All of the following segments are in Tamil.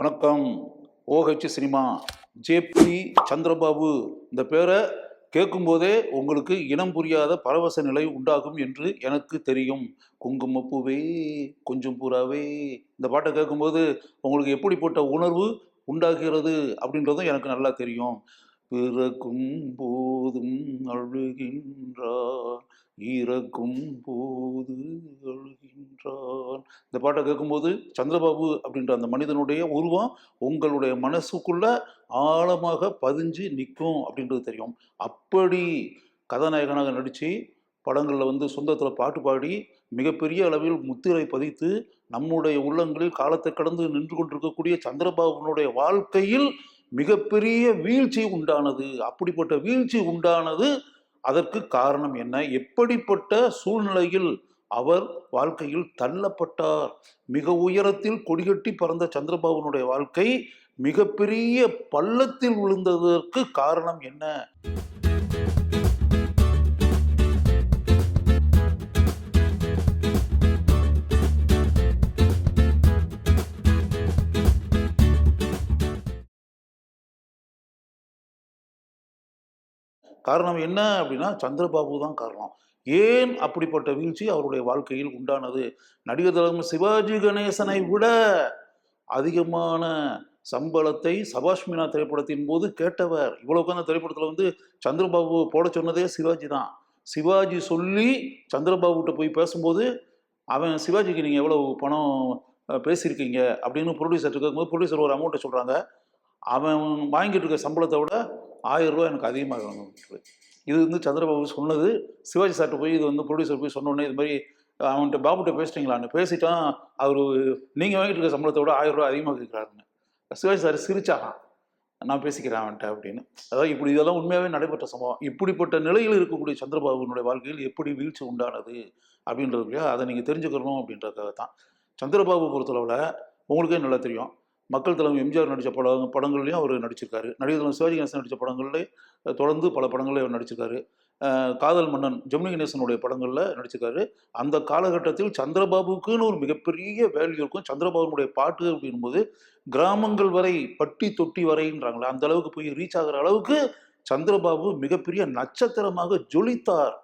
வணக்கம். ஓஹெச் சினிமா ஜேபி சந்திரபாபு இந்த பேரை கேட்கும்போதே உங்களுக்கு இனம் புரியாத பரவச நிலை உண்டாகும் என்று எனக்கு தெரியும். குங்குமப்பூவே கொஞ்சம் புறாவே இந்த பாட்டை கேட்கும்போது உங்களுக்கு எப்படிப்பட்ட உணர்வு உண்டாகிறது அப்படின்றதும் எனக்கு நல்லா தெரியும். பிறக்கும் போதும் அழுகின்றான், இறக்கும் போது அழுகின்றான். இந்த பாட்டை கேட்கும்போது சந்திரபாபு அப்படின்ற அந்த மனிதனுடைய உருவம் உங்களுடைய மனசுக்குள்ள ஆழமாக பதிஞ்சு நிற்கும் அப்படின்றது தெரியும். அப்படி கதாநாயகனாக நடித்து படங்களில் சொந்தத்தில் பாட்டு பாடி மிகப்பெரிய அளவில் முத்திரை பதித்து நம்முடைய உள்ளங்களில் காலத்தை கடந்து நின்று கொண்டிருக்கக்கூடிய சந்திரபாபுனுடைய வாழ்க்கையில் மிகப்பெரிய வீழ்ச்சி உண்டானது. அப்படிப்பட்ட வீழ்ச்சி உண்டானது அதற்கு காரணம் என்ன? எப்படிப்பட்ட சூழ்நிலையில் அவர் வாழ்க்கையில் தள்ளப்பட்டார்? மிக உயரத்தில் கொடிகட்டி பறந்த சந்திரபாபுனுடைய வாழ்க்கை மிகப்பெரிய பள்ளத்தில் விழுந்ததற்கு காரணம் என்ன? காரணம் என்ன அப்படின்னா சந்திரபாபு தான் காரணம். ஏன் அப்படிப்பட்ட வீழ்ச்சி அவருடைய வாழ்க்கையில் உண்டானது? நடிகர் திலகம் சிவாஜி கணேசனை விட அதிகமான சம்பளத்தை சபாஷ் மீனா திரைப்படத்தின் போது கேட்டவர். இவ்வளவுக்கு அந்த திரைப்படத்தில் சந்திரபாபு போட சொன்னதே சிவாஜி தான். சிவாஜி சொல்லி சந்திரபாபுகிட்ட போய் பேசும்போது அவன் சிவாஜிக்கு நீங்கள் எவ்வளவு பணம் பேசியிருக்கீங்க அப்படின்னு ப்ரொடியூசர்கிட்ட கேட்கும்போது ப்ரொடியூசர் ஒரு அமௌண்ட்டை சொல்கிறாங்க. அவன் வாங்கிட்டு இருக்க சம்பளத்தை விட 1000 ரூபா எனக்கு அதிகமாக வேணும். இது சந்திரபாபு சொன்னது. சிவாஜி சார்ட்ட போய் இது ப்ரொடியூசர் போய் சொன்னோடனே இது மாதிரி அவன்கிட்ட பாபுகிட்ட பேசிட்டீங்களான்னு பேசிட்டான். அவர் நீங்கள் வாங்கிட்டு இருக்க சம்பளத்தை விட 1000 ரூபா அதிகமாக கேட்குறாருன்னு. சிவாஜி சார் சிரிச்சாரான், நான் பேசிக்கிறேன் அவன்கிட்ட அப்படின்னு. அதாவது இப்படி இதெல்லாம் உண்மையாகவே நடைபெற்ற சம்பவம். இப்படிப்பட்ட நிலையில் இருக்கக்கூடிய சந்திரபாபுனுடைய வாழ்க்கையில் எப்படி வீழ்ச்சி உண்டானது அப்படின்றது அதை நீங்கள் தெரிஞ்சுக்கணும் அப்படின்றதுக்காக தான். சந்திரபாபு பொறுத்தளவில் உங்களுக்கே நல்லா தெரியும். மக்கள் தலைவர் எம்ஜிஆர் நடித்த படங்கள்லையும் அவர் நடிச்சிருக்காரு. நடிகர் தலைவர் சிவாஜி கணேசன் நடித்த படங்கள்லேயே தொடர்ந்து பல படங்களில் அவர் நடிச்சிருக்காரு. காதல் மன்னன் ஜெமினி கணேசனுடைய படங்களில் நடிச்சிருக்காரு. அந்த காலகட்டத்தில் சந்திரபாபுக்குன்னு ஒரு மிகப்பெரிய வேல்யூ இருக்கும். சந்திரபாபுனுடைய பாட்டு அப்படின்போது கிராமங்கள் வரை பட்டி தொட்டி வரைன்றாங்களே அந்த அளவுக்கு போய் ரீச் ஆகிற அளவுக்கு சந்திரபாபு மிகப்பெரிய நட்சத்திரமாக ஜொலித்தார்.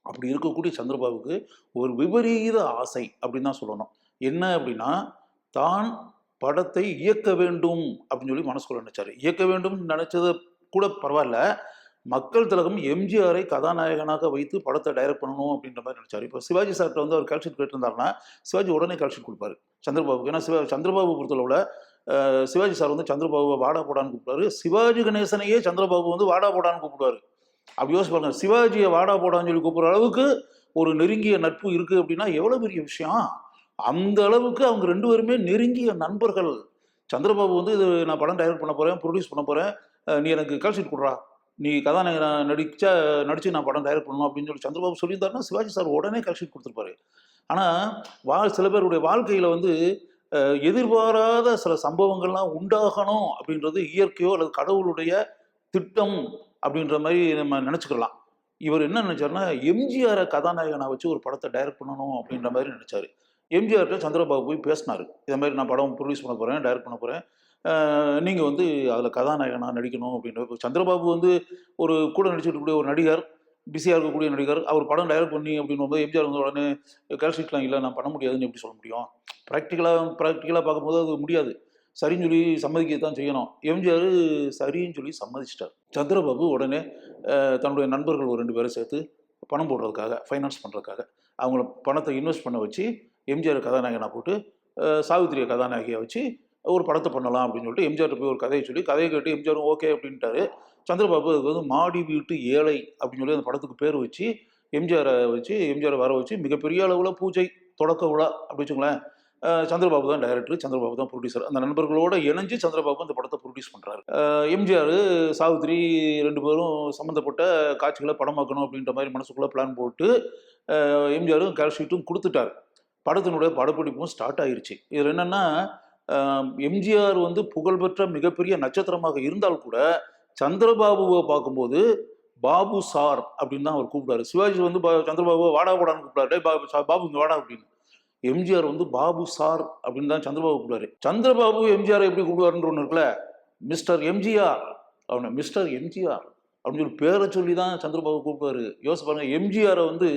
அப்படி இருக்கக்கூடிய சந்திரபாபுக்கு ஒரு விபரீத ஆசை அப்படின்னு தான் சொல்லணும். என்ன அப்படின்னா, தான் படத்தை இயக்க வேண்டும் அப்படின்னு சொல்லி மனசுக்குள்ள நினைச்சாரு. இயக்க வேண்டும் நினைச்சது கூட பரவாயில்ல, மக்கள் திலகம் எம்ஜிஆரை கதாநாயகனாக வைத்து படத்தை டைரக்ட் பண்ணணும் அப்படின்ற மாதிரி நினைச்சாரு. இப்போ சிவாஜி சார்ட்ட அவர் கால்ஷீட் கேட்டிருந்தாருன்னா சிவாஜி உடனே கால்ஷீட் கொடுப்பாரு சந்திரபாபுக்கு. ஏன்னா சந்திரபாபு பொறுத்தளவுல சிவாஜி சார் சந்திரபாபுவை வாடா போடான்னு கூப்பிடுவாரு. சிவாஜி கணேசனையே சந்திரபாபு வாடா போடான்னு கூப்பிடுவாரு. அப்படி யோசிச்சு பாருங்க, சிவாஜியை வாடா போடான்னு சொல்லி கூப்பிடுற அளவுக்கு ஒரு நெருங்கிய நட்பு இருக்கு அப்படின்னா எவ்வளவு பெரிய விஷயம். அந்த அளவுக்கு அவங்க ரெண்டு பேருமே நெருங்கிய நண்பர்கள். சந்திரபாபு இது நான் படம் டைரக்ட் பண்ண போறேன், ப்ரொடியூஸ் பண்ண போறேன், நீ எனக்கு கால்ஷீட் கொடுறா, நீ கதாநாயகன் நடிச்சு நான் படம் டைரக்ட் பண்ணணும் அப்படின்னு சொல்லி சந்திரபாபு சொல்லியிருந்தாருன்னா சிவாஜி சார் உடனே கால்ஷீட் கொடுத்துருப்பாரு. ஆனால் சில பேருடைய வாழ்க்கையில எதிர்பாராத சில சம்பவங்கள்லாம் உண்டாகணும் அப்படின்றது இயற்கையோ அல்லது கடவுளுடைய திட்டம் அப்படின்ற மாதிரி நம்ம நினைச்சுக்கலாம். இவர் என்ன நினைச்சாருன்னா, எம்ஜிஆரை கதாநாயகனை வச்சு ஒரு படத்தை டைரக்ட் பண்ணணும் அப்படின்ற மாதிரி நினைச்சாரு. எம்ஜிஆர்கிட்ட சந்திரபாபு போய் பேசினார். இதை மாதிரி நான் படம் ப்ரொடியூஸ் பண்ண போகிறேன், டைரக்ட் பண்ண போகிறேன், நீங்கள் அதில் கதாநாயகனாக நடிக்கணும் அப்படின்ற. சந்திரபாபு ஒரு கூட நடிச்சுட்டு இருக்கக்கூடிய ஒரு நடிகர், பிஸியாக இருக்கக்கூடிய நடிகர், அவர் படம் டைரக்ட் பண்ணி அப்படின்னு எம்ஜிஆர் உடனே கால்ஷீட்லாம் இல்லை, நான் பண்ண முடியாதுன்னு எப்படி சொல்ல முடியும்? ப்ராக்டிக்கலாக பார்க்கும்போது அது முடியாது. சரின்னு சொல்லி சம்மதிக்கத்தான் செய்யணும். எம்ஜிஆர் சரின்னு சொல்லி சம்மதிச்சிட்டார். சந்திரபாபு உடனே தன்னுடைய நண்பர்கள் ஒரு 2 பேரை சேர்த்து பணம் போடுறதுக்காக, ஃபைனான்ஸ் பண்ணுறதுக்காக அவங்கள பணத்தை இன்வெஸ்ட் பண்ண வச்சு எம்ஜிஆர் கதாநாயகனாக போட்டு சாவித்திரியை கதாநாயகியை வச்சு ஒரு படத்தை பண்ணலாம் அப்படின்னு சொல்லிட்டு எம்ஜிஆர் போய் ஒரு கதையை கேட்டு எம்ஜிஆரும் ஓகே அப்படின்ட்டாரு. சந்திரபாபு அதுக்கு மாடி வீட்டு ஏழை அப்படின்னு சொல்லி அந்த படத்துக்கு பேர் வச்சு எம்ஜிஆரை வர வச்சு மிகப்பெரிய அளவில் பூஜை தொடக்க விழா அப்படி வச்சுங்களேன். சந்திரபாபு தான் டைரக்டர், சந்திரபாபு தான் ப்ரொடியூசர். அந்த நண்பர்களோடு இணைஞ்சு சந்திரபாபு அந்த படத்தை ப்ரொடியூஸ் பண்ணுறாரு. எம்ஜிஆர் சாவித்திரி 2 பேரும் சம்மந்தப்பட்ட காட்சிகளை படமாக்கணும் அப்படின்ற மாதிரி மனசுக்குள்ளே பிளான் போட்டு எம்ஜிஆரும் கால்ஷீட்டும் கொடுத்துட்டார். படத்தினுடைய படப்பிடிப்பும் ஸ்டார்ட் ஆயிருச்சு. இதில் என்னன்னா, எம்ஜிஆர் புகழ்பெற்ற மிகப்பெரிய நட்சத்திரமாக இருந்தால் கூட சந்திரபாபுவை பார்க்கும்போது பாபு சார் அப்படின்னு தான் அவர் கூப்பிட்டாரு. சிவாஜி சந்திரபாபுவை வாடா போடான்னு கூப்பிட்டாரு. பாபு இங்கே வாடா அப்படின்னு. எம்ஜிஆர் வந்து பாபு சார் அப்படின்னு தான் சந்திரபாபு கூப்பிடுவாரு. சந்திரபாபு எம்ஜிஆர் எப்படி கூப்பிடுவாருன்ற ஒன்று இருக்குல்ல, மிஸ்டர் எம்ஜிஆர் அவனை மிஸ்டர் எம்ஜிஆர் அப்படின்னு சொல்லி பேரை சொல்லி தான் சந்திரபாபு கூப்பிடுவாரு. யோசிச்சு பாருங்க, எம்ஜிஆரை வந்து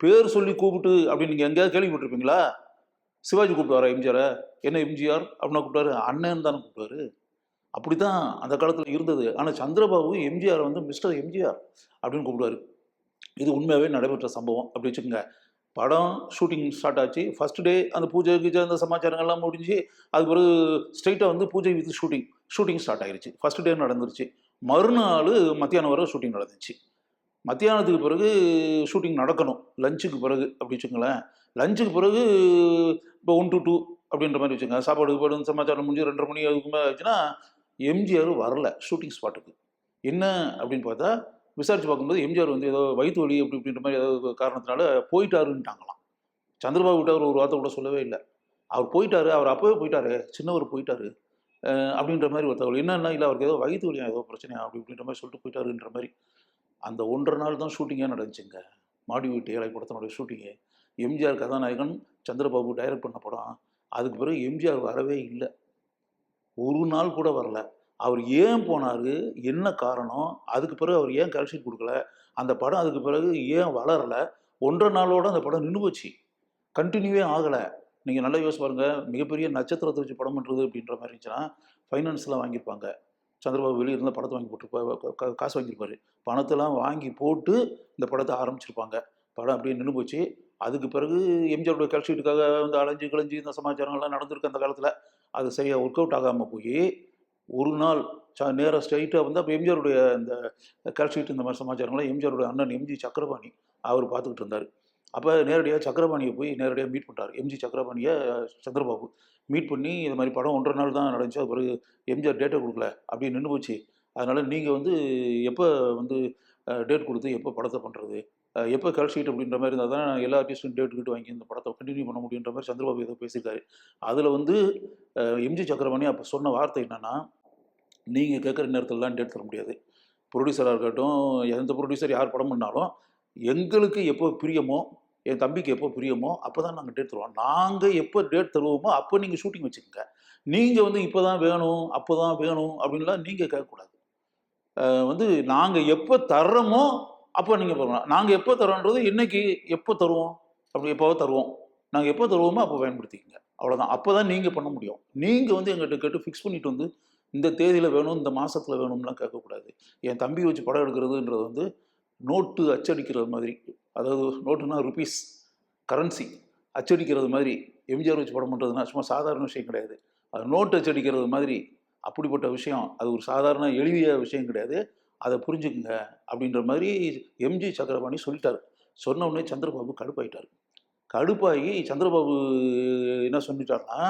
பேர் சொல்லி கூப்பிட்டு அப்படின்னு நீங்க எங்கேயாவது கேள்விப்பட்டிருப்பீங்களா? சிவாஜி கூப்பிடுவாரா எம்ஜிஆரை? என்ன எம்ஜிஆர் அப்படின்னா கூப்பிட்டாரு? அண்ணன் தானே கூப்பிட்டாரு. அப்படித்தான் அந்த காலத்தில் இருந்தது. ஆனால் சந்திரபாபு எம்ஜிஆர் வந்து மிஸ்டர் எம்ஜிஆர் அப்படின்னு கூப்பிடுவாரு. இது உண்மையாகவே நடைபெற்ற சம்பவம் அப்படி வச்சுக்கோங்க. படம் ஷூட்டிங் ஸ்டார்ட் ஆச்சு. ஃபர்ஸ்ட் டே அந்த பூஜை கீஜை அந்த சமாச்சாரங்கள்லாம் முடிஞ்சு அதுக்கு பிறகு ஸ்ட்ரைட்டாக வந்து பூஜை வித் ஷூட்டிங் ஸ்டார்ட் ஆயிருச்சு. ஃபர்ஸ்ட் டே நடந்துருச்சு. மறுநாள் மத்தியானம் வரை ஷூட்டிங் நடந்துச்சு. மத்தியானத்துக்கு பிறகு ஷூட்டிங் நடக்கணும், லஞ்சுக்கு பிறகு அப்படி வச்சுக்கோங்களேன். லஞ்சுக்கு பிறகு இப்போ 1 to 2 அப்படின்ற மாதிரி வச்சுக்கோங்க. சாப்பாடு போய்டும் சமாச்சாரம் முடிஞ்சு 2:30 மணி அதுக்கு மேலே ஆச்சுன்னா எம்ஜிஆர் வரல ஷூட்டிங் ஸ்பாட்டுக்கு. என்ன அப்படின்னு பார்த்தா விசாரிச்சு பார்க்கும்போது எம்ஜிஆர் வந்து ஏதோ வயிற்று வலி அப்படி இப்படின்ற மாதிரி ஏதோ காரணத்தினால போயிட்டாருன்ட்டாங்களாம். சந்திரபாபு கிட்ட அவர் ஒரு வார்த்தை கூட சொல்லவே இல்லை. அவர் போயிட்டாரு, அவர் அப்போவே போயிட்டாரு, சின்னவர் போயிட்டாரு அப்படின்ற மாதிரி ஒரு தகவல். என்னன்னா இல்லை அவருக்கு ஏதோ வயிற்று வலியா ஏதோ பிரச்சனையா அப்படி இப்படின்ற மாதிரி சொல்லிட்டு போயிட்டாருன்ற மாதிரி. அந்த 1.5 நாள் தான் ஷூட்டிங்காக நடந்துச்சுங்க. மாடி வீட்டு ஏழை படத்தினுடைய ஷூட்டிங்கு. எம்ஜிஆர் கதாநாயகன், சந்திரபாபு டைரக்ட் பண்ண படம். அதுக்கு பிறகு எம்ஜிஆர் வரவே இல்லை. ஒரு நாள் கூட வரல. அவர் ஏன் போனார், என்ன காரணம், அதுக்கு பிறகு அவர் ஏன் கால்ஷீட் கொடுக்கல, அந்த படம் அதுக்கு பிறகு ஏன் வளரலை, 1.5 நாளோட அந்த படம் நின்று போச்சு, கண்டினியூவே ஆகலை. நீங்கள் நல்லா யோசிச்சு பாருங்க, மிகப்பெரிய நட்சத்திரத்தை வச்சு படம் பண்ணுறது அப்படின்ற மாதிரி இருந்துச்சுன்னா ஃபைனான்ஸ்லாம் வாங்கியிருப்பாங்க. சந்திரபாபு வெளியே இருந்தால் படத்தை வாங்கி போட்டு காசு வாங்கியிருப்பாரு. பணத்தெல்லாம் வாங்கி போட்டு இந்த படத்தை ஆரம்பிச்சிருப்பாங்க. படம் அப்படியே நின்று போச்சு. அதுக்கு பிறகு எம்ஜிஆருடைய கால்ஷீட்டுக்காக வந்து அலைஞ்சு கிழஞ்சி இந்த சமாச்சாரங்கள்லாம் நடந்திருக்கு அந்த காலத்தில். அது சரியாக ஒர்க் அவுட் ஆகாமல் போய் ஒரு நாள் நேராக ஸ்ட்ரைட்டாக வந்து அப்போ எம்ஜிஆருடைய இந்த கால்ஷீட் இந்த மாதிரி சமாச்சாரங்கள்லாம் எம்ஜிஆருடைய அண்ணன் எம்ஜி சக்கரபாணி அவர் பார்த்துக்கிட்டு இருந்தார். அப்போ நேரடியாக சக்கரபாணியை போய் நேரடியாக மீட் பண்ணுறாரு. எம்ஜி சக்கரபாணியை சந்திரபாபு மீட் பண்ணி இது மாதிரி படம் 1.5 நாள் தான் நடந்துச்சு, அது பிறகு எம்ஜிஆர் டேட்டை கொடுக்கல அப்படி நின்று போச்சு. அதனால் நீங்கள் வந்து எப்போ வந்து டேட் கொடுத்து எப்போ படத்தை பண்ணுறது, எப்போ கால்ஷீட் அப்படின்ற மாதிரி இருந்தால் தான் எல்லா ஆர்டிஸ்ட்டும் டேட் கிட்ட வாங்கி இந்த படத்தை கண்டினியூ பண்ண முடியுன்ற மாதிரி சந்திரபாபு ஏதோ பேசியிருக்காரு. அதில் வந்து எம்ஜி சக்கரபாணி அப்போ சொன்ன வார்த்தை என்னென்னா, நீங்கள் கேட்குற நேரத்திலலாம் டேட் தர முடியாது. ப்ரொடியூசராக இருக்கட்டும், எந்த ப்ரொடியூசர் யார் படம் பண்ணாலும் எங்களுக்கு எப்போ பிரியமோ, என் தம்பிக்கு எப்போ பிரியமோ அப்போ தான் நாங்கள் டேட் தருவோம். நாங்கள் எப்போ டேட் தருவோமோ அப்போ நீங்கள் ஷூட்டிங் வச்சுக்கோங்க. நீங்கள் வந்து இப்போ தான் வேணும், அப்போ தான் வேணும் அப்படின்லாம் நீங்கள் கேட்கக்கூடாது. வந்து நாங்கள் எப்போ தர்றோமோ அப்போ நீங்கள் பண்ணலாம். நாங்கள் எப்போ தரோன்றது இன்னைக்கு எப்போ தருவோம், அப்படி எப்போவோ தருவோம். நாங்கள் எப்போ தருவோமோ அப்போ பயன்படுத்திக்கங்க, அவ்வளோதான். அப்போ தான் நீங்கள் பண்ண முடியும். நீங்கள் வந்து எங்கள்கிட்ட கேட்டு ஃபிக்ஸ் பண்ணிட்டு வந்து இந்த தேதியில் வேணும், இந்த மாதத்தில் வேணும்லாம் கேட்கக்கூடாது. என் தம்பி வச்சு படம் எடுக்கிறதுன்றது வந்து நோட்டு அச்சடிக்கிறது மாதிரி, அதாவது நோட்டுனா ருபீஸ் கரன்சி அச்சடிக்கிறது மாதிரி. எம்ஜிஆர் வச்சு படம் பண்ணுறதுனா சும்மா சாதாரண விஷயம் கிடையாது. அது நோட்டு அச்சடிக்கிறது மாதிரி அப்படிப்பட்ட விஷயம். அது ஒரு சாதாரண எளிய விஷயம் கிடையாது. அதை புரிஞ்சுக்குங்க அப்படின்ற மாதிரி எம்ஜி சக்கரபாணி சொல்லிட்டார். சொன்ன உடனே சந்திரபாபு கடுப்பாயிட்டார். கடுப்பாகி சந்திரபாபு என்ன சொல்லிட்டாருன்னா,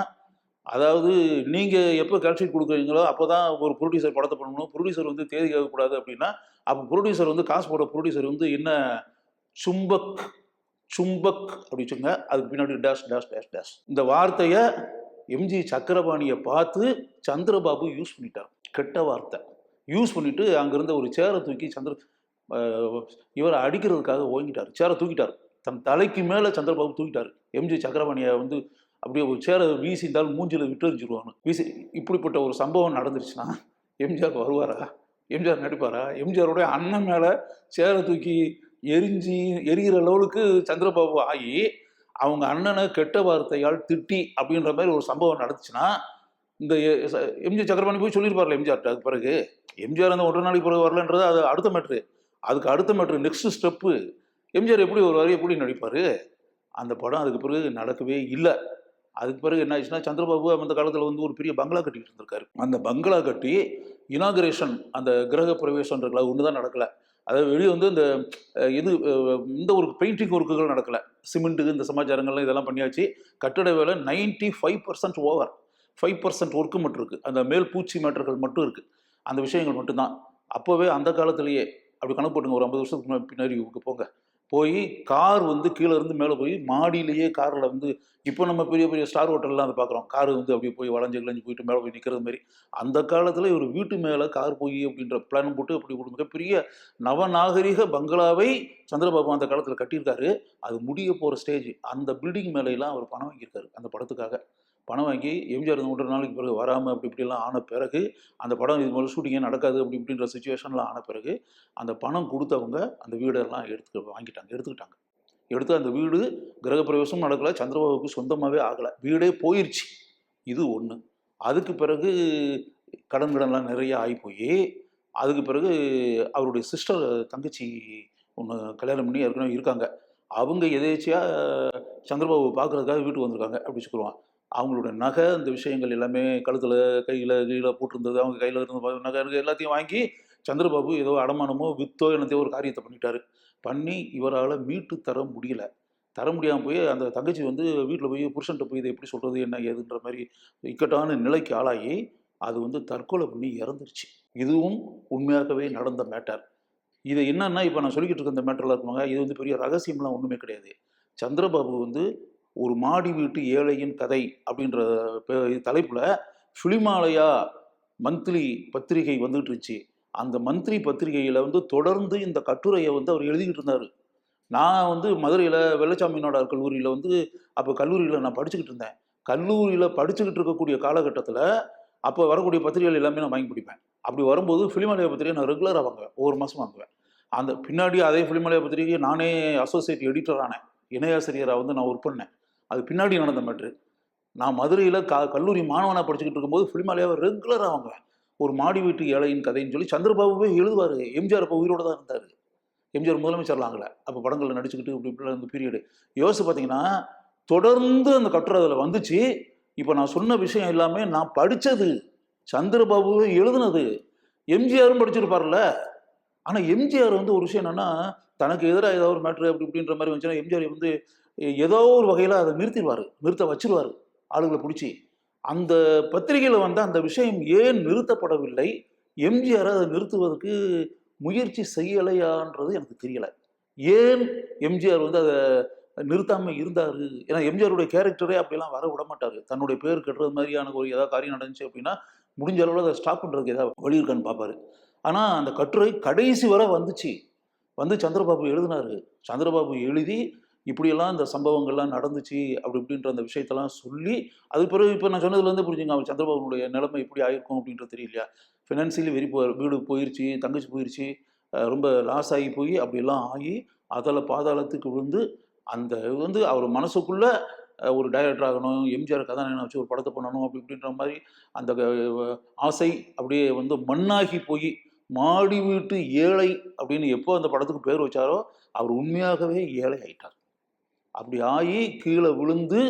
அதாவது நீங்கள் எப்போ கால்ஷீட் கொடுக்குறீங்களோ அப்போ தான் ஒரு ப்ரொடியூசர் படத்தை பண்ணணும், ப்ரொடியூசர் வந்து தேதி கேட்கக்கூடாது அப்படின்னா, அப்போ ப்ரொடியூசர் வந்து காசு போட ப்ரொடியூசர் வந்து என்ன சும்பக் அப்படி வச்சுங்க, அதுக்கு பின்னாடி டேஷ் டேஷ் டேஷ் டேஷ் இந்த வார்த்தையை எம்ஜி சக்கரபாணியை பார்த்து சந்திரபாபு யூஸ் பண்ணிட்டார். கெட்ட வார்த்தை யூஸ் பண்ணிட்டு அங்கிருந்த ஒரு சேரை தூக்கி இவரை அடிக்கிறதுக்காக ஓங்கிட்டார். சேரை தூக்கிட்டார், தன் தலைக்கு மேலே சந்திரபாபு தூக்கிட்டார். எம்ஜி சக்கரபாணியை வந்து அப்படியே ஒரு சேரை வீசிந்தாலும் மூஞ்சில் விட்டறிஞ்சிருவாங்க. இப்படிப்பட்ட ஒரு சம்பவம் நடந்துருச்சுன்னா எம்ஜிஆர் வருவாரா, எம்ஜிஆர் நடிப்பாரா? எம்ஜிஆருடைய அண்ணன் மேலே சேரை தூக்கி எரிகிற லெவலுக்கு சந்திரபாபு ஆகி அவங்க அண்ணனை கெட்ட வார்த்தையால் திட்டி அப்படின்ற மாதிரி ஒரு சம்பவம் நடந்துச்சுன்னா இந்த எம்ஜி சக்கரபாணி போய் சொல்லியிருப்பார்ல எம்ஜிஆர்ட்ட. அதுக்கு பிறகு எம்ஜிஆர் அந்த 1.5 நாளைக்கு பிறகு வரலன்றது அது அடுத்த மேட்ரு. அதுக்கு அடுத்த மேட்ரு நெக்ஸ்ட் ஸ்டெப்பு, எம்ஜிஆர் எப்படி வருவார், எப்படி நடிப்பார். அந்த படம் அதுக்கு பிறகு நடக்கவே இல்லை. அதுக்கு பிறகு என்ன ஆச்சுன்னா, சந்திரபாபு அந்த காலத்தில் வந்து ஒரு பெரிய பங்களா கட்டிக்கிட்டு இருந்திருக்காரு. அந்த பங்களா கட்டி இனாகரேஷன், அந்த கிரக பிரவேசம்ன்றதுல ஒன்று தான் நடக்கலை. அதாவது வெளியே வந்து இந்த ஒரு பெயிண்டிங் ஒர்க்குகள் நடக்கலை. சிமெண்ட்டு இந்த சமாச்சாரங்கள்லாம் இதெல்லாம் பண்ணியாச்சு. கட்டட வேலை 95% ஓவர், 5% ஒர்க்கு மட்டும் இருக்குது. அந்த மேல் பூச்சி மேட்டர்கள் மட்டும் இருக்குது. அந்த விஷயங்கள் மட்டும்தான். அப்போவே அந்த காலத்திலேயே அப்படி கணக்கு போட்டுங்க, ஒரு 50 வருஷத்துக்கு பின்னாடி போங்க, போய் கார் வந்து கீழே இருந்து மேலே போய் மாடியிலேயே காரில் வந்து இப்போ நம்ம பெரிய பெரிய ஸ்டார் ஹோட்டல்லாம் அதை பார்க்குறோம். கார் வந்து அப்படியே போய் வளைஞ்சு கிளஞ்சு போயிட்டு மேலே போய் நிற்கிறது மாதிரி. அந்த காலத்தில் ஒரு வீட்டு மேலே கார் போய் அப்படின்ற பிளான் போட்டு அப்படி ஒரு மிகப்பெரிய நவநாகரிக பங்களாவை சந்திரபாபு அந்த காலத்தில் கட்டியிருக்காரு. அது முடிய போகிற ஸ்டேஜ். அந்த பில்டிங் மேலையெல்லாம் அவர் பணம் வாங்கியிருக்காரு அந்த படத்துக்காக. பணம் வாங்கி எம்ஜிஆர் 3 நாளைக்கு பிறகு வராமல் அப்படி இப்படிலாம் ஆன பிறகு, அந்த படம் இது போல் ஷூட்டிங்கே நடக்காது அப்படி இப்படின்ற சுச்சுவேஷன்லாம் ஆன பிறகு, அந்த பணம் கொடுத்தவங்க அந்த வீடெல்லாம் எடுத்துக்கிட்டாங்க. எடுத்து அந்த வீடு கிரகப்பிரவேசம் நடக்கலை, சந்திரபாபுக்கு சொந்தமாகவே ஆகலை, வீடே போயிடுச்சு. இது ஒன்று. அதுக்கு பிறகு கடன்லாம் நிறைய ஆகி போய், அதுக்கு பிறகு அவருடைய சிஸ்டர் தங்கச்சி ஒன்று கல்யாணம் பண்ணி ஏற்கனவே இருக்காங்க. அவங்க எதேச்சியாக சந்திரபாபு பார்க்குறதுக்காக வீட்டுக்கு வந்திருக்காங்க அப்படி சொல்லுவாங்க. அவங்களோட நகை இந்த விஷயங்கள் எல்லாமே கழுத்தில் கையில் கீழே போட்டிருந்தது, அவங்க கையில் இருந்த நகை எல்லாத்தையும் வாங்கி சந்திரபாபு ஏதோ அடமானமோ வித்தோ என்னத்தையோ ஒரு காரியத்தை பண்ணிட்டாரு. பண்ணி இவரால் மீட்டு தர முடியாமல் போய் அந்த தங்கச்சி வந்து வீட்டில் போய் புருஷன்ட்ட போய் இதை எப்படி சொல்கிறது என்ன ஏதுன்ற மாதிரி இக்கட்டான நிலைக்கு ஆளாகி அது வந்து தற்கொலை பண்ணி இறந்துருச்சு. இதுவும் உண்மையாகவே நடந்த மேட்டர். இது என்னன்னா இப்போ நான் சொல்லிக்கிட்டு இருக்க இந்த மேட்டரில் இருக்குவாங்க, இது வந்து பெரிய ரகசியம்லாம் ஒன்றுமே கிடையாது. சந்திரபாபு வந்து ஒரு மாடி வீட்டு ஏழையின் கதை அப்படின்ற தலைப்புல ஃபிலிமாலயா மந்த்லி பத்திரிகை வந்துட்டு இருந்துச்சு. அந்த மந்த்லி பத்திரிகையில வந்து தொடர்ந்து இந்த கட்டுரையை வந்து அவர் எழுதிக்கிட்டு இருந்தாரு. நான் வந்து மதுரையில் வெள்ளச்சாமியினோட கல்லூரியில் வந்து அப்போ கல்லூரியில் நான் படிச்சுக்கிட்டு இருந்தேன். கல்லூரியில் படிச்சுக்கிட்டு இருக்கக்கூடிய காலகட்டத்தில் அப்போ வரக்கூடிய பத்திரிகைகள் எல்லாமே நான் வாங்கி பிடிப்பேன். அப்படி வரும்போது ஃபிலிமாலயா பத்திரிகை நான் ரெகுலராக வாங்குவேன், ஒவ்வொரு மாதம் வாங்குவேன். அந்த பின்னாடி அதே ஃபிலிமாலயா பத்திரிகை நானே அசோசியேட் எடிட்டர் ஆனேன், இணையாசிரியராக வந்து நான் ஒர்க் பண்ணேன். அது பின்னாடி நடந்த மேட்ரு. நான் மதுரையில் கல்லூரி மாணவனாக படிச்சுக்கிட்டு இருக்கும்போது ஃபிலிமாலயாவை ரெகுலராக வாங்குவேன். ஒரு மாடி வீட்டு ஏழையின் கதைன்னு சொல்லி சந்திரபாபுவே எழுதுவார். எம்ஜிஆர் அப்போ உயிரோடு தான் இருந்தார். எம்ஜிஆர் முதலமைச்சர்லாம் ஆகலை, அப்போ படங்களில் நடிச்சுக்கிட்டு இப்படி இப்படிலாம் இந்த பீரியடு யோசிச்சு பார்த்தீங்கன்னா தொடர்ந்து அந்த கட்டுரை அதில் வந்துச்சு. இப்போ நான் சொன்ன விஷயம் எல்லாமே நான் படித்தது, சந்திரபாபுவே எழுதுனது. எம்ஜிஆரும் படிச்சிருப்பார்ல. ஆனால் எம்ஜிஆர் வந்து ஒரு விஷயம் என்னென்னா, தனக்கு எதிராக ஏதாவது ஒரு மேட்ரு அப்படி இப்படின்ற மாதிரி வந்துச்சுன்னா எம்ஜிஆர் வந்து ஏதோ ஒரு வகையில் அதை நிறுத்த வச்சிருவார் ஆளுகளை பிடிச்சி. அந்த பத்திரிகையில் வந்து அந்த விஷயம் ஏன் நிறுத்தப்படவில்லை, எம்ஜிஆர் அதை நிறுத்துவதற்கு முயற்சி செய்யலையான்றது எனக்கு தெரியலை. ஏன் எம்ஜிஆர் வந்து அதை நிறுத்தாமல் இருந்தார்? ஏன்னா எம்ஜிஆருடைய கேரக்டரே அப்படிலாம் வர விட மாட்டார். தன்னுடைய பேர் கட்டுறது மாதிரியான ஒரு ஏதாவது காரியம் நடந்துச்சு அப்படின்னா முடிஞ்ச அளவில் அதை ஸ்டாப் பண்ணுறதுக்கு ஏதாவது வழி இருக்கான்னு பார்ப்பாரு. ஆனால் அந்த கட்டுரை கடைசி வரை வந்துச்சு. வந்து சந்திரபாபு எழுதினார். சந்திரபாபு எழுதி இப்படியெல்லாம் இந்த சம்பவங்கள்லாம் நடந்துச்சு அப்படி இப்படின்ற அந்த விஷயத்தெல்லாம் சொல்லி, அதுக்கு பிறகு இப்போ நான் சொன்னதுலேருந்து புரிஞ்சுங்க அவர் சந்திரபாபுனுடைய நிலைமை எப்படி ஆயிருக்கும் அப்படின்றது தெரியலையா. ஃபினான்சியலி வீடு போயிடுச்சு, தங்கச்சி போயிடுச்சு, ரொம்ப லாஸ் ஆகி போய் அப்படியெல்லாம் ஆகி அதில் பாதாளத்துக்கு விழுந்து அந்த வந்து அவர் மனசுக்குள்ள ஒரு டைரக்டர் ஆகணும், எம்ஜிஆர் கதாநாயகனை வச்சு ஒரு படத்தை பண்ணணும் அப்படி இப்படின்ற மாதிரி அந்த ஆசை அப்படியே வந்து மண்ணாகி போய் மாடி வீட்டு ஏழை அப்படின்னு எப்போ அந்த படத்துக்கு பேர் வச்சாரோ அவர் உண்மையாகவே ஏழை ஆயிட்டார். அப்படி ஆகி கீழே விழுந்து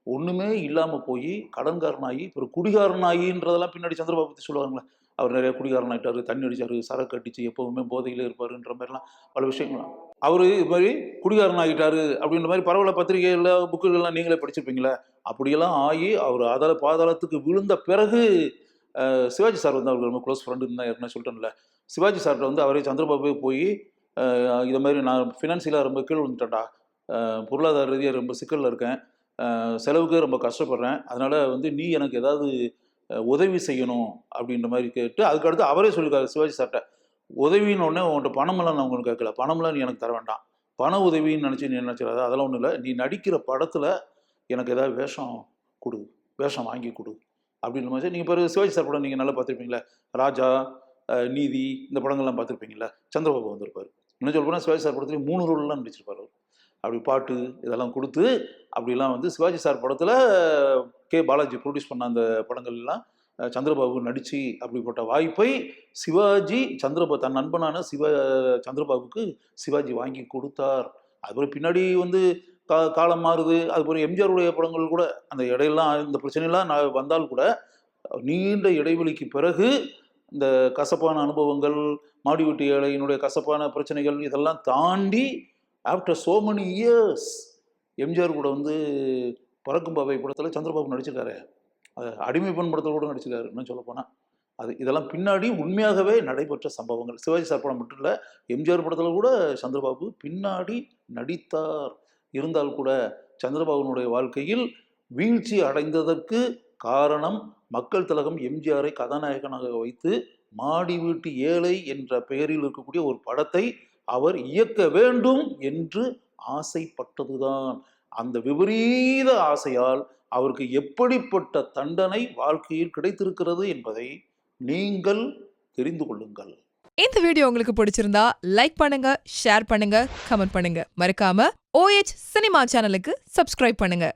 ஒன்றுமே இல்லாமல் போய் கடன்காரனாகி ஒரு குடிகாரனாகின்றதெல்லாம் பின்னாடி சந்திரபாபு பற்றி சொல்லுவாங்களே. அவர் நிறைய குடிகாரன் ஆகிட்டார், தண்ணி அடித்தார், சரக்கு அடிச்சு எப்போவுமே போதையில் இருப்பாருன்ற மாதிரிலாம் பல விஷயங்கள்லாம். அவர் இது மாதிரி குடிகாரன் ஆகிட்டாரு அப்படின்ற மாதிரி பரவல பத்திரிகைகளில் புக்குகள்லாம் நீங்களே படிச்சிருப்பீங்களே. அப்படியெல்லாம் ஆகி அவர் பாதாளத்துக்கு விழுந்த பிறகு சிவாஜி சார் வந்து அவருக்கு ரொம்ப க்ளோஸ் ஃப்ரெண்டுன்னு தான் ஏற்கனவே சொல்லிட்டேன்ல. சிவாஜி சார்கிட்ட வந்து அவரே சந்திரபாபு போய் இதை மாதிரி நான் ஃபினான்சியலாக ரொம்ப கீழ் விழுந்துட்டேன்டா, பொருளாதார ரீதியாக ரொம்ப சிக்கலில் இருக்கேன், செலவுக்கே ரொம்ப கஷ்டப்படுறேன், அதனால் வந்து நீ எனக்கு ஏதாவது உதவி செய்யணும் அப்படின்ற மாதிரி கேட்டு அதுக்கடுத்து அவரே சொல்லியிருக்காரு சிவாஜி சார்கிட்ட. உதவின்னு உடனே உன்கிட்ட பணமெல்லாம் நான் உங்களுக்கு கேட்கல, பணமெல்லாம் நீ எனக்கு தர வேண்டாம், பண உதவின்னு நினச்சி நீ நினச்சிடாத, அதெல்லாம் ஒன்றும் இல்லை, நீ நடிக்கிற படத்தில் எனக்கு ஏதாவது வேஷம் வாங்கி கொடு அப்படின்ற மாதிரி. நீங்கள் பிறகு சிவாஜி சார் படம் நீங்கள் நல்லா பார்த்துருப்பீங்களா, ராஜா, நீதி, இந்த படங்கள்லாம் பார்த்துருப்பீங்களா. சந்திரபாபு வந்திருப்பார். இன்னும் சொல்ல போனால் சிவாஜி சார் படத்துலேயும் 3 ரோல்லாம் நடிச்சிருப்பார் அவர். அப்படி பாட்டு இதெல்லாம் கொடுத்து அப்படிலாம் வந்து சிவாஜி சார் படத்தில் கே பாலாஜி ப்ரொடியூஸ் பண்ண அந்த படங்கள்லாம் சந்திரபாபு நடித்து அப்படிப்பட்ட வாய்ப்பை சிவாஜி தன் நண்பனான சந்திரபாபுக்கு சிவாஜி வாங்கி கொடுத்தார். அதுபோல் பின்னாடி வந்து காலம் மாறுது. அதுபோல் எம்ஜிஆருடைய படங்கள் கூட அந்த இடையெல்லாம் இந்த பிரச்சனைலாம் வந்தால் கூட நீண்ட இடைவெளிக்கு பிறகு இந்த கசப்பான அனுபவங்கள், மாடி வீட்டு ஏழையினுடைய கசப்பான பிரச்சனைகள் இதெல்லாம் தாண்டி after so many years MGR கூட வந்து பறக்கும் பாவை படத்தில் சந்திரபாபு நடிச்சிருக்காரு. அது அடிமை பெண் படத்தில் கூட நடிச்சிருக்காரு. இன்னும் சொல்ல போனால் இதெல்லாம் பின்னாடி உண்மையாகவே நடைபெற்ற சம்பவங்கள். சிவாஜி சார் படம் மட்டும் இல்லை, எம்ஜிஆர் படத்தில் கூட சந்திரபாபு பின்னாடி நடித்தார். இருந்தால் கூட சந்திரபாபுனுடைய வாழ்க்கையில் வீழ்ச்சி அடைந்ததற்கு காரணம் மக்கள் திலகம் எம்ஜிஆரை கதாநாயகனாக வைத்து மாடி வீட்டு ஏழை என்ற பெயரில் இருக்கக்கூடிய ஒரு படத்தை அவர் இயக்க வேண்டும் என்று ஆசைப்பட்டதுதான். அந்த விபரீத ஆசையால் அவருக்கு எப்படிப்பட்ட தண்டனை வாழ்க்கையில் கிடைத்திருக்கிறது என்பதை நீங்கள் தெரிந்து கொள்ளுங்கள். இந்த வீடியோ உங்களுக்கு பிடிச்சிருந்தா லைக் பண்ணுங்க, ஷேர் பண்ணுங்க, கமெண்ட் பண்ணுங்க. மறக்காம OH சினிமா சேனலுக்கு சப்ஸ்கிரைப் பண்ணுங்க.